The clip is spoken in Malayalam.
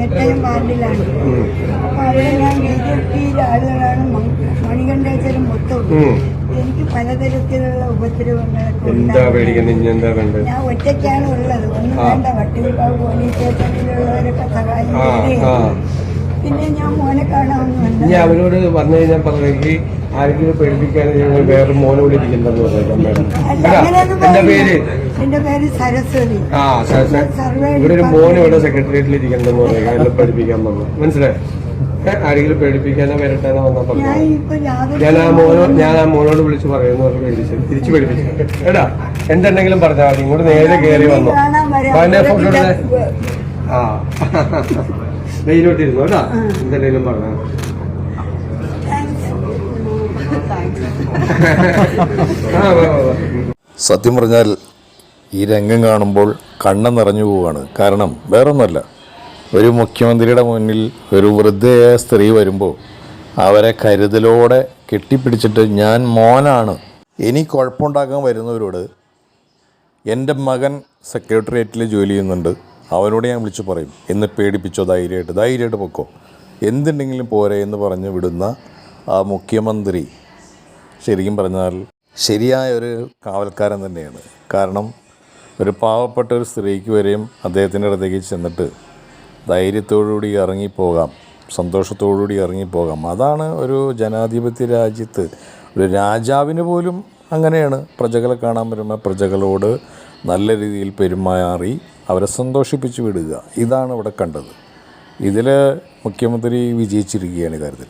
നെട്ടയം വാർഡിലാണ്. അപ്പൊ അവിടെ ഞാൻ BJP ആളുകളാണ് മണികണ്ഠേശ്വരം മൊത്തം. എനിക്ക് പലതരത്തിലുള്ള ഉപദ്രവങ്ങളൊക്കെ ഞാൻ ഒറ്റയ്ക്കാണ് ഉള്ളത്. ഒന്നും വേണ്ട, വട്ടിയൂർക്കാവ് പോലീസ് സ്റ്റേഷനിലുള്ളവരൊക്കെ സഹായം. പിന്നെ ഞാൻ മോനെ കാണാമെന്നുണ്ട്. ഞാൻ അവരോട് വന്നു കഴിഞ്ഞാൽ പറഞ്ഞെങ്കിൽ ആരെങ്കിലും പേടിപ്പിക്കാൻ വേറെ മോനെ വിളിപ്പിക്കുന്നെന്ന് പറഞ്ഞു. എന്റെ പേര് സരസ്വതി. ഇവിടെ ഒരു മോനെ ഇവിടെ സെക്രട്ടേറിയറ്റിൽ ഇരിക്കണ്ടെന്ന് പറയാം. എല്ലാം പഠിപ്പിക്കാൻ വന്നു. മനസ്സിലായി? ആരെങ്കിലും പേടിപ്പിക്കാനോ വരട്ടാനോ വന്നാ പറഞ്ഞു. ഞാൻ ആ മോനോട് വിളിച്ച് പറയുന്നു പറഞ്ഞ് പേടിച്ചു, തിരിച്ചു പേടിപ്പിച്ചു. എടാ എന്തെങ്കിലും പറഞ്ഞാൽ മതി. ഇങ്ങോട്ട് നേരെ കയറി വന്നു. ആ വെയിലോട്ടിരുന്നു കേട്ടാ. എന്തെങ്കിലും പറഞ്ഞാൽ സത്യം പറഞ്ഞാൽ ഈ രംഗം കാണുമ്പോൾ കണ്ണ് നിറഞ്ഞു പോവുകയാണ്. കാരണം വേറൊന്നുമല്ല, ഒരു മുഖ്യമന്ത്രിയുടെ മുന്നിൽ ഒരു വൃദ്ധയായ സ്ത്രീ വരുമ്പോൾ അവരെ കരുതലോടെ കെട്ടിപ്പിടിച്ചിട്ട് ഞാൻ മോനാണ്, ഇനി കുഴപ്പമുണ്ടാക്കാൻ വരുന്നവരോട് എൻ്റെ മകൻ സെക്രട്ടേറിയറ്റിൽ ജോലി ചെയ്യുന്നുണ്ട്, അവനോട് ഞാൻ വിളിച്ചു പറയും, എന്ന് പേടിപ്പിച്ചോ, ധൈര്യമായിട്ട് പൊക്കോ, എന്തുണ്ടെങ്കിലും പോരെ എന്ന് പറഞ്ഞ് വിടുന്ന ആ മുഖ്യമന്ത്രി ശരിക്കും പറഞ്ഞാൽ ശരിയായ ഒരു കാവൽക്കാരൻ തന്നെയാണ്. കാരണം ഒരു പാവപ്പെട്ട ഒരു സ്ത്രീക്ക് വരെയും അദ്ദേഹത്തിൻ്റെ അടുത്തേക്ക് ചെന്നിട്ട് ധൈര്യത്തോടുകൂടി ഇറങ്ങിപ്പോകാം, സന്തോഷത്തോടുകൂടി ഇറങ്ങിപ്പോകാം. അതാണ് ഒരു ജനാധിപത്യ രാജ്യത്ത് ഒരു രാജാവിന് പോലും അങ്ങനെയാണ്. പ്രജകളെ കാണാൻ വരുമ്പോൾ പ്രജകളോട് നല്ല രീതിയിൽ പെരുമാറി അവരെ സന്തോഷിപ്പിച്ച് വിടുക. ഇതാണ് ഇവിടെ കണ്ടത്. ഇതിൽ മുഖ്യമന്ത്രി വിജയിച്ചിരിക്കുകയാണ് ഈ കാര്യത്തിൽ.